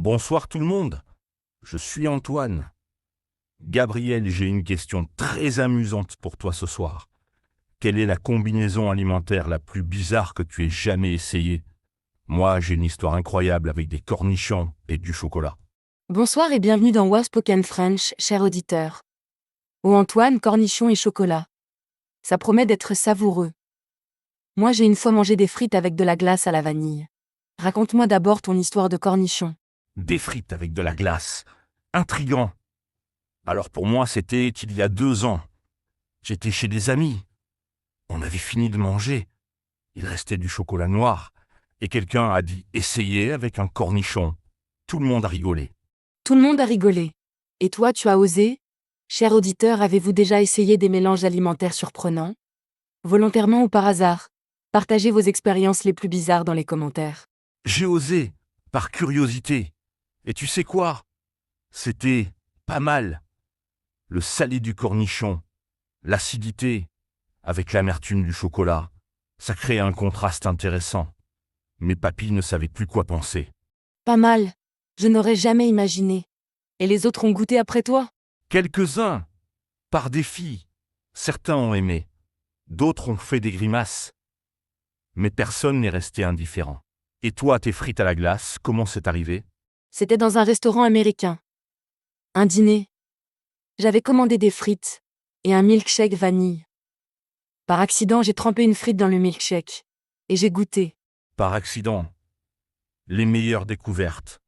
Bonsoir tout le monde, je suis Antoine. Gabriel, j'ai une question très amusante pour toi ce soir. Quelle est la combinaison alimentaire la plus bizarre que tu aies jamais essayée? Moi, j'ai une histoire incroyable avec des cornichons et du chocolat. Bonsoir et bienvenue dans Was Spoken French, cher auditeur. Oh Antoine, cornichons et chocolat. Ça promet d'être savoureux. Moi j'ai une fois mangé des frites avec de la glace à la vanille. Raconte-moi d'abord ton histoire de cornichons. Des frites avec de la glace. Intriguant. Alors pour moi, c'était il y a 2 ans. J'étais chez des amis. On avait fini de manger. Il restait du chocolat noir. Et quelqu'un a dit essayez avec un cornichon. Tout le monde a rigolé. Tout le monde a rigolé. Et toi tu as osé? Cher auditeur, avez-vous déjà essayé des mélanges alimentaires surprenants? Volontairement ou par hasard? Partagez vos expériences les plus bizarres dans les commentaires. J'ai osé, par curiosité. Et tu sais quoi? C'était pas mal. Le salé du cornichon, l'acidité, avec l'amertume du chocolat, ça créait un contraste intéressant. Mes papilles ne savaient plus quoi penser. Pas mal. Je n'aurais jamais imaginé. Et les autres ont goûté après toi? Quelques-uns, par défi. Certains ont aimé, d'autres ont fait des grimaces. Mais personne n'est resté indifférent. Et toi, tes frites à la glace, comment c'est arrivé? C'était dans un restaurant américain. Un dîner. J'avais commandé des frites et un milkshake vanille. Par accident, j'ai trempé une frite dans le milkshake. Et j'ai goûté. Par accident. Les meilleures découvertes.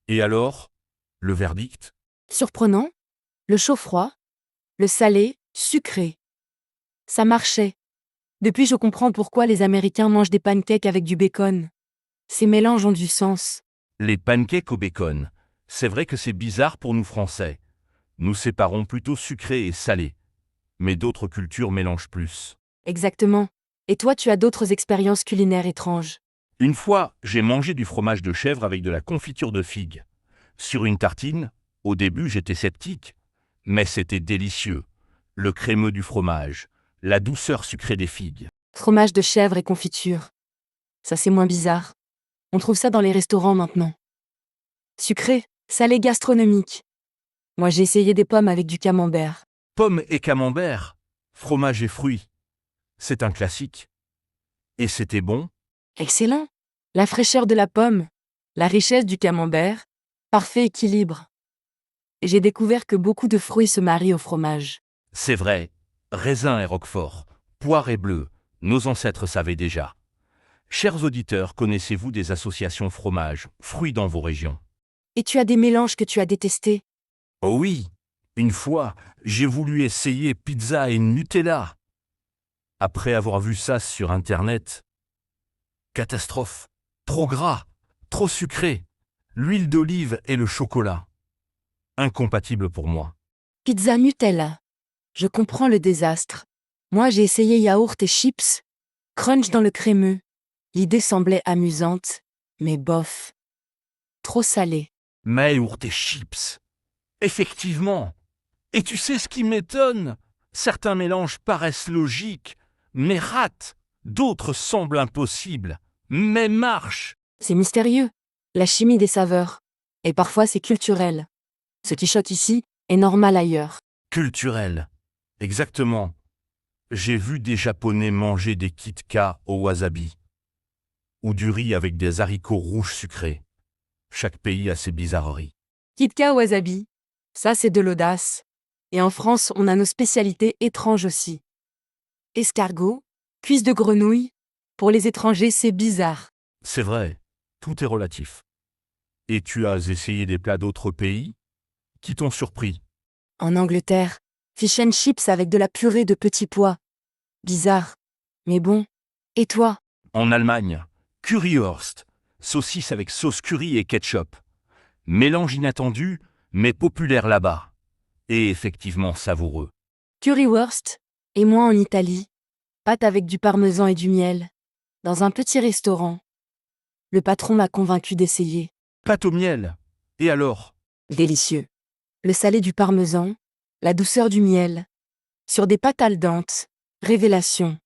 Et alors, le verdict? Surprenant. Le chaud-froid. Le salé, sucré. Ça marchait. Depuis, je comprends pourquoi les Américains mangent des pancakes avec du bacon. Ces mélanges ont du sens. Les pancakes au bacon. C'est vrai que c'est bizarre pour nous Français. Nous séparons plutôt sucré et salé. Mais d'autres cultures mélangent plus. Exactement. Et toi, tu as d'autres expériences culinaires étranges. Une fois, j'ai mangé du fromage de chèvre avec de la confiture de figue. Sur une tartine, au début j'étais sceptique, mais c'était délicieux. Le crémeux du fromage, la douceur sucrée des figues. Fromage de chèvre et confiture. Ça, c'est moins bizarre. On trouve ça dans les restaurants maintenant. Sucré, salé gastronomique. Moi, j'ai essayé des pommes avec du camembert. Pommes et camembert, fromage et fruits. C'est un classique. Et c'était bon? Excellent. La fraîcheur de la pomme, la richesse du camembert, parfait équilibre. J'ai découvert que beaucoup de fruits se marient au fromage. C'est vrai. Raisin et roquefort, poire et bleu, nos ancêtres savaient déjà. Chers auditeurs, connaissez-vous des associations fromage, fruits dans vos régions? Et tu as des mélanges que tu as détestés? Oh oui, une fois, j'ai voulu essayer pizza et Nutella. Après avoir vu ça sur Internet, catastrophe. Trop gras, trop sucré, l'huile d'olive et le chocolat. Incompatible pour moi. Pizza Nutella. Je comprends le désastre. Moi, j'ai essayé yaourt et chips. Crunch dans le crémeux. L'idée semblait amusante, mais bof. Trop salé. Yaourt et chips. Effectivement. Et tu sais ce qui m'étonne? Certains mélanges paraissent logiques, mais ratent. D'autres semblent impossibles, mais marchent. C'est mystérieux. La chimie des saveurs. Et parfois, c'est culturel. Ce qui choque ici est normal ailleurs. Culturel. Exactement. J'ai vu des Japonais manger des Kit Kat au wasabi. Ou du riz avec des haricots rouges sucrés. Chaque pays a ses bizarreries. Kitka wasabi. Ça, c'est de l'audace. Et en France, on a nos spécialités étranges aussi. Escargot, cuisse de grenouille. Pour les étrangers, c'est bizarre. C'est vrai, tout est relatif. Et tu as essayé des plats d'autres pays qui t'ont surpris? En Angleterre, fish and chips avec de la purée de petits pois. Bizarre. Mais bon. Et toi? En Allemagne, Currywurst, saucisse avec sauce curry et ketchup. Mélange inattendu, mais populaire là-bas. Et effectivement savoureux. Currywurst. Et moi en Italie. Pâte avec du parmesan et du miel. Dans un petit restaurant. Le patron m'a convaincu d'essayer. Pâte au miel. Et alors? Délicieux. Le salé du parmesan, la douceur du miel. Sur des pâtes al dente. Révélation.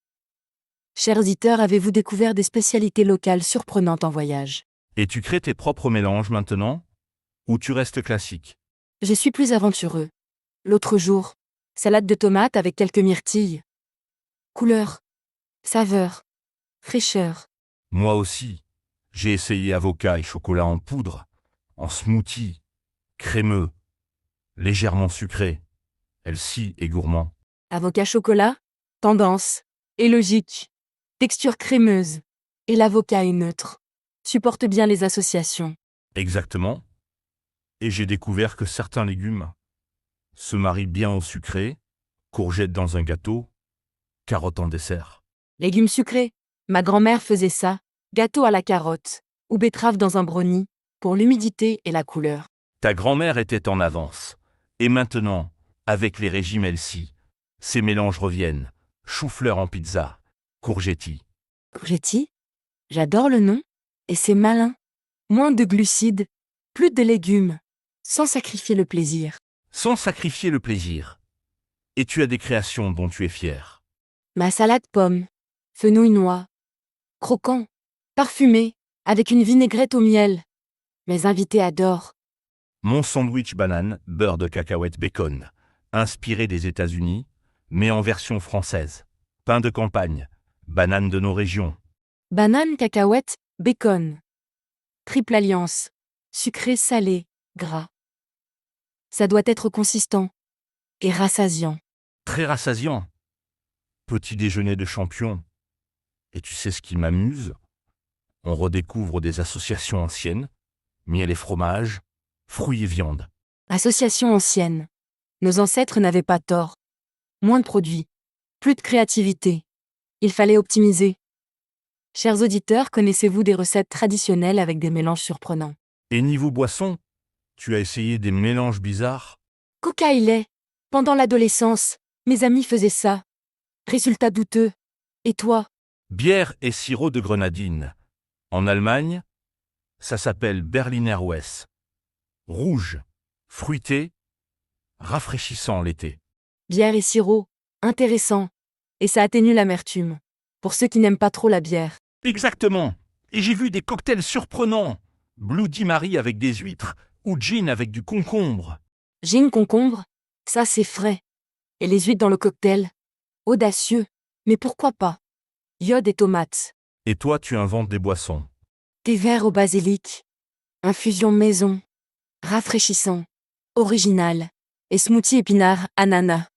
Chers auditeurs, avez-vous découvert des spécialités locales surprenantes en voyage? Et tu crées tes propres mélanges maintenant? Ou tu restes classique? Je suis plus aventureux. L'autre jour, salade de tomates avec quelques myrtilles. Couleur, saveur, fraîcheur. Moi aussi. J'ai essayé avocat et chocolat en poudre, en smoothie, crémeux, légèrement sucré, healthy et gourmand. Avocat chocolat, tendance, et logique. Texture crémeuse. Et l'avocat est neutre. Supporte bien les associations. Exactement. Et j'ai découvert que certains légumes se marient bien au sucré, courgettes dans un gâteau, carottes en dessert. Légumes sucrés. Ma grand-mère faisait ça. Gâteau à la carotte. Ou betterave dans un brownie. Pour l'humidité et la couleur. Ta grand-mère était en avance. Et maintenant, avec les régimes healthy, ces mélanges reviennent. Chou-fleur en pizza, courgetti. Courgetti? J'adore le nom. Et c'est malin. Moins de glucides. Plus de légumes. Sans sacrifier le plaisir. Sans sacrifier le plaisir. Et tu as des créations dont tu es fier. Ma salade pomme. Fenouil noix. Croquant. Parfumé. Avec une vinaigrette au miel. Mes invités adorent. Mon sandwich banane, beurre de cacahuète bacon, inspiré des États-Unis, mais en version française. Pain de campagne, banane de nos régions. Banane, cacahuète, bacon. Triple alliance. Sucré, salé, gras. Ça doit être consistant. Et rassasiant. Très rassasiant. Petit déjeuner de champion. Et tu sais ce qui m'amuse? On redécouvre des associations anciennes, miel et fromage, fruits et viande. Association ancienne. Nos ancêtres n'avaient pas tort. Moins de produits. Plus de créativité. Il fallait optimiser. Chers auditeurs, connaissez-vous des recettes traditionnelles avec des mélanges surprenants? Et niveau boisson, tu as essayé des mélanges bizarres? Coca et lait. Pendant l'adolescence, mes amis faisaient ça. Résultat douteux. Et toi? Bière et sirop de grenadine. En Allemagne, ça s'appelle Berliner Weiss. Rouge, fruité, rafraîchissant l'été. Bière et sirop. Intéressant. Et ça atténue l'amertume. Pour ceux qui n'aiment pas trop la bière. Exactement. Et j'ai vu des cocktails surprenants. Bloody Mary avec des huîtres ou gin avec du concombre. Gin concombre. Ça c'est frais. Et les huîtres dans le cocktail. Audacieux. Mais pourquoi pas? Iode et tomates. Et toi, tu inventes des boissons. Thé vert au basilic. Infusion maison. Rafraîchissant. Original. Et smoothie épinard ananas.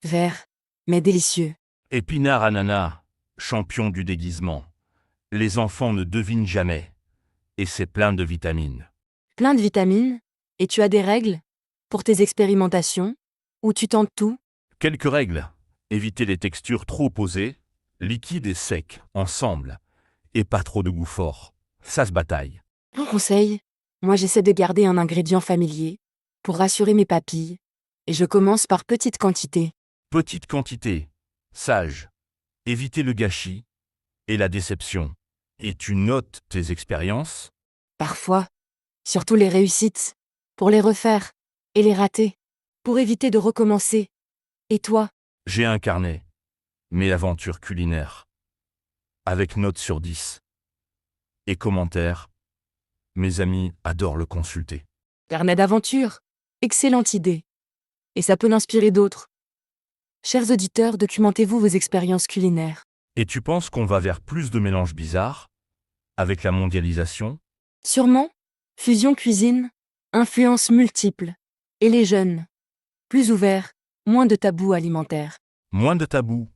Vert. Mais délicieux. Épinard ananas, champion du déguisement. Les enfants ne devinent jamais. Et c'est plein de vitamines. Plein de vitamines. Et tu as des règles? Pour tes expérimentations? Ou tu tentes tout? Quelques règles. Éviter les textures trop opposées, liquides et secs, ensemble. Et pas trop de goût fort. Ça se bataille. Un conseil? Moi j'essaie de garder un ingrédient familier. Pour rassurer mes papilles. Et je commence par petites quantités. Petite quantité. Sage. Éviter le gâchis. Et la déception. Et tu notes tes expériences? Parfois. Surtout les réussites. Pour les refaire. Et les rater. Pour éviter de recommencer. Et toi? J'ai un carnet. Mes aventures culinaires. Avec notes sur 10. Et commentaires. Mes amis adorent le consulter. Carnet d'aventure. Excellente idée. Et ça peut l'inspirer d'autres. Chers auditeurs, documentez-vous vos expériences culinaires. Et tu penses qu'on va vers plus de mélanges bizarres? Avec la mondialisation? Sûrement. Fusion cuisine. Influences multiples. Et les jeunes. Plus ouverts. Moins de tabous alimentaires. Moins de tabous.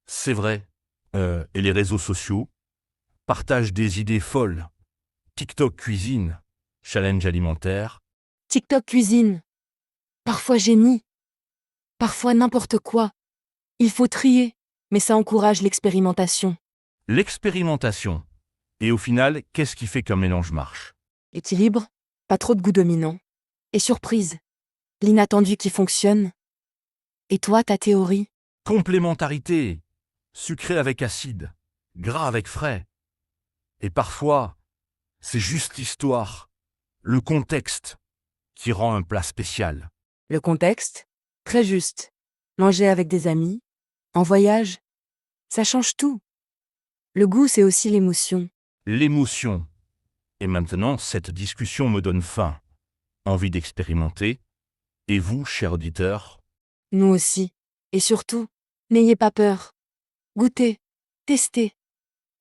C'est vrai. Et les réseaux sociaux? Partagent des idées folles. TikTok cuisine. Challenge alimentaire. TikTok cuisine. Parfois génie. Parfois n'importe quoi. Il faut trier, mais ça encourage l'expérimentation. L'expérimentation. Et au final, qu'est-ce qui fait qu'un mélange marche? Équilibre, pas trop de goût dominant. Et surprise. L'inattendu qui fonctionne. Et toi, ta théorie? Complémentarité. Sucré avec acide. Gras avec frais. Et parfois, c'est juste l'histoire, le contexte, qui rend un plat spécial. Le contexte? Très juste. Manger avec des amis? En voyage? Ça change tout. Le goût, c'est aussi l'émotion. L'émotion. Et maintenant, cette discussion me donne faim. Envie d'expérimenter. Et vous, cher auditeur? Nous aussi. Et surtout, n'ayez pas peur. Goûtez. Testez.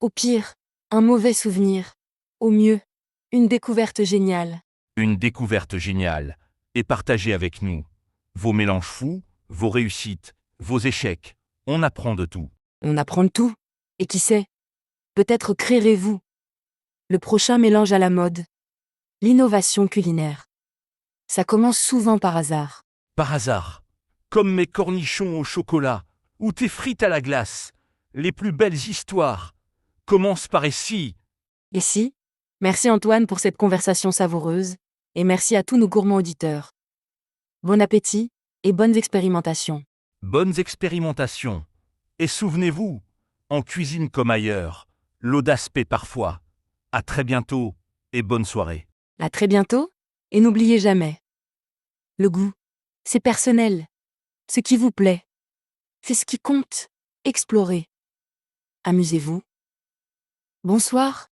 Au pire, un mauvais souvenir. Au mieux, une découverte géniale. Une découverte géniale. Et partagez avec nous. Vos mélanges fous, vos réussites, vos échecs. On apprend de tout. On apprend de tout. Et qui sait, peut-être créerez-vous le prochain mélange à la mode. L'innovation culinaire. Ça commence souvent par hasard. Par hasard. Comme mes cornichons au chocolat, ou tes frites à la glace. Les plus belles histoires commencent par ici. Et si? Merci Antoine pour cette conversation savoureuse, et merci à tous nos gourmands auditeurs. Bon appétit, et bonnes expérimentations. Bonnes expérimentations. Et souvenez-vous, en cuisine comme ailleurs, l'audace paie parfois. À très bientôt, et bonne soirée. À très bientôt, et n'oubliez jamais. Le goût, c'est personnel. Ce qui vous plaît, c'est ce qui compte. Explorez. Amusez-vous. Bonsoir.